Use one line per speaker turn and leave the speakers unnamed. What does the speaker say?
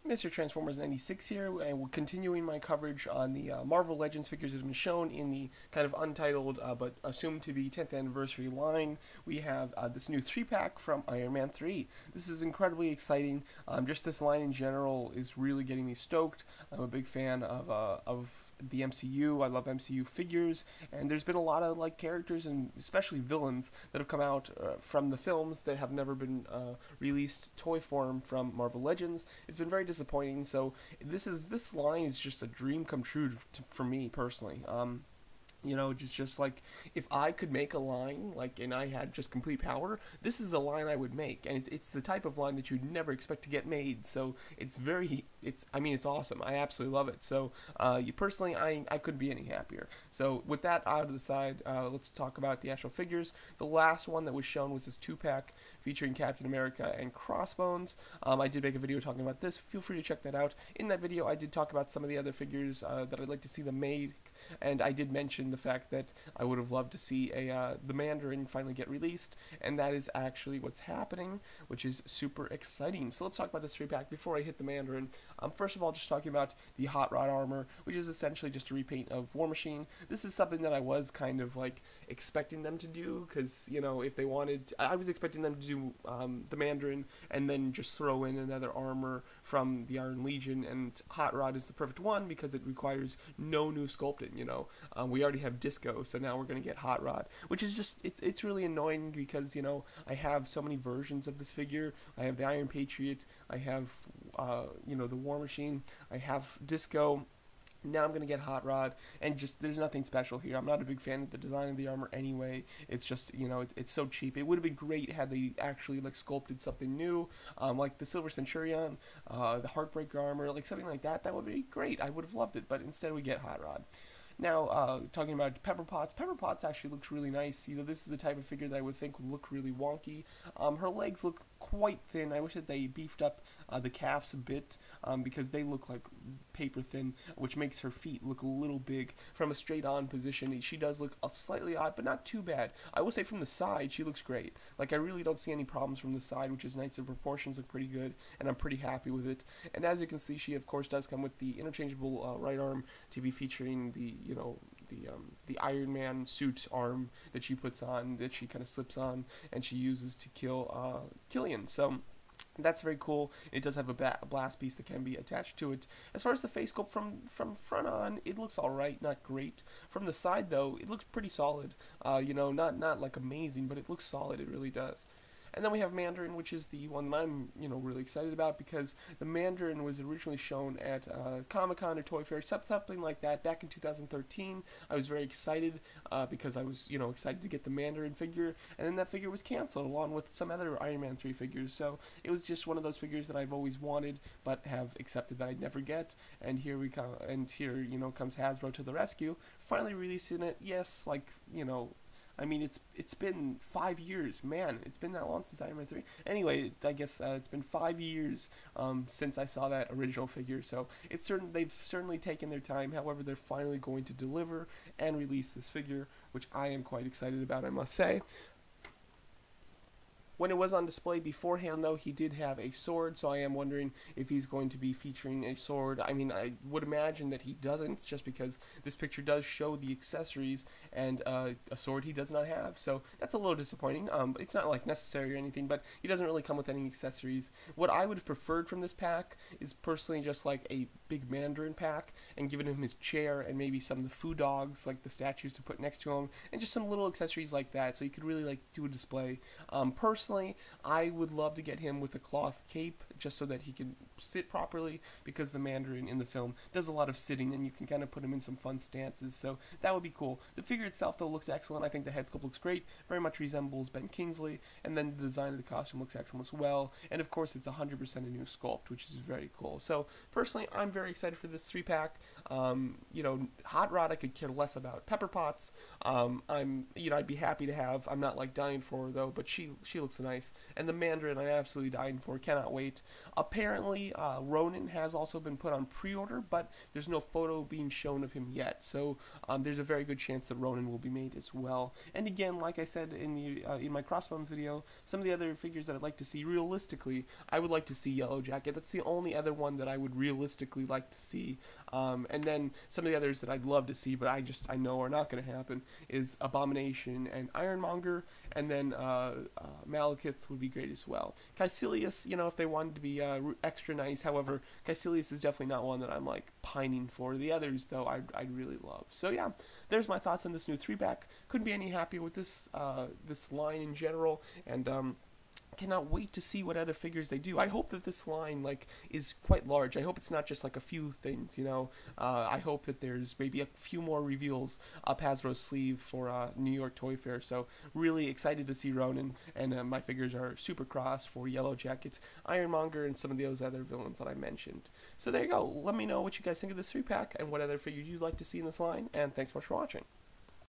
Mr. Transformers 96 here, and we're continuing my coverage on the Marvel Legends figures that have been shown in the kind of untitled but assumed to be 10th anniversary line. We have this new 3-pack from Iron Man 3. This is incredibly exciting. Just this line in general is really getting me stoked. I'm a big fan of the MCU. I love MCU figures, and there's been a lot of characters and especially villains that have come out from the films that have never been released toy form from Marvel Legends. It's been very disappointing. So this line is just a dream come true for me personally. Just like if I could make a line and I had just complete power, this is the line I would make, and it's the type of line that you'd never expect to get made. So it's awesome. I absolutely love it. So personally, I couldn't be any happier. So with that out of the side, let's talk about the actual figures. The last one that was shown was this 2-pack featuring Captain America and Crossbones. I did make a video talking about this. Feel free to check that out. In that video, I did talk about some of the other figures that I'd like to see them made, and I did mention the fact that I would have loved to see the Mandarin finally get released, and that is actually what's happening, which is super exciting. So let's talk about this 3-pack before I hit the Mandarin. First of all, just talking about the Hotrod armor, which is essentially just a repaint of War Machine. This is something that I was kind of expecting them to do, because if they wanted, I was expecting them to do the Mandarin and then just throw in another armor from the Iron Legion, and Hotrod is the perfect one because it requires no new sculpting. We already have Disco, so now we're going to get Hotrod, which is just, it's really annoying because, I have so many versions of this figure. I have the Iron Patriot, I have, the War Machine, I have Disco. Now I'm going to get Hotrod, and just, there's nothing special here. I'm not a big fan of the design of the armor anyway. It's just, it's so cheap. It would have been great had they actually, sculpted something new, like the Silver Centurion, the Heartbreaker armor, something like that. That would be great. I would have loved it, but instead we get Hotrod. Now, talking about Pepper Potts. Pepper Potts actually looks really nice. This is the type of figure that I would think would look really wonky. Her legs look quite thin. I wish that they beefed up the calves a bit, because they look like paper thin, which makes her feet look a little big. From a straight on position, she does look slightly odd, but not too bad. I will say from the side, she looks great. I really don't see any problems from the side, which is nice. The proportions look pretty good, and I'm pretty happy with it. And as you can see, she of course does come with the interchangeable right arm to be featuring the Iron Man suit arm that she puts on, that she kind of slips on, and she uses to kill Killian. So that's very cool. It does have a blast piece that can be attached to it. As far as the face sculpt from front on, it looks alright, not great. From the side though, it looks pretty solid. Not amazing, but it looks solid, it really does. And then we have Mandarin, which is the one that I'm, really excited about, because the Mandarin was originally shown at Comic-Con or Toy Fair, something like that, back in 2013. I was very excited because I was, excited to get the Mandarin figure, and then that figure was canceled along with some other Iron Man 3 figures. So it was just one of those figures that I've always wanted, but have accepted that I'd never get. And here we come, and here, comes Hasbro to the rescue, finally releasing it. Yes, it's been 5 years. Man, it's been that long since Iron Man 3. Anyway, I guess it's been 5 years since I saw that original figure. So they've certainly taken their time. However, they're finally going to deliver and release this figure, which I am quite excited about, I must say. When it was on display beforehand, though, he did have a sword, so I am wondering if he's going to be featuring a sword. I mean, I would imagine that he doesn't, just because this picture does show the accessories, and a sword he does not have, so that's a little disappointing. It's not, necessary or anything, but he doesn't really come with any accessories. What I would have preferred from this pack is personally just, a big Mandarin pack, and giving him his chair, and maybe some of the food dogs, the statues to put next to him, and just some little accessories like that, so you could really, do a display. Personally, I would love to get him with a cloth cape, just so that he can sit properly, because the Mandarin in the film does a lot of sitting, and you can kind of put him in some fun stances, so that would be cool. The figure itself, though, looks excellent. I think the head sculpt looks great, very much resembles Ben Kingsley, and then the design of the costume looks excellent as well, and of course it's 100% a new sculpt, which is very cool. So personally, I'm very excited for this 3-pack. Hotrod I could care less about. Pepper Potts, I'd be happy to have. I'm not dying for her though, but she looks looks nice. And the Mandarin, I'm absolutely dying for. Cannot wait. Apparently, Ronin has also been put on pre-order, but there's no photo being shown of him yet. So there's a very good chance that Ronin will be made as well. And again, like I said in my Crossbones video, some of the other figures that I'd like to see realistically, I would like to see Yellow Jacket. That's the only other one that I would realistically like to see. And then some of the others that I'd love to see, but I know are not going to happen, is Abomination and Ironmonger, and then Malekith would be great as well. Caecilius, you know, if they wanted to be extra nice. However, Caecilius is definitely not one that I'm like pining for. The others, though, I'd really love. So yeah, there's my thoughts on this new 3-pack. Couldn't be any happier with this this line in general, and cannot wait to see what other figures they do. I hope that this line like is quite large. I hope it's not just like a few things, you know. I hope that there's maybe a few more reveals up Hasbro's sleeve for New York Toy Fair. So really excited to see Ronin, and my figures are super cross for Yellow Jackets, Ironmonger, and some of those other villains that I mentioned. So there you go. Let me know what you guys think of this 3-pack and what other figures you'd like to see in this line, and thanks so much for watching.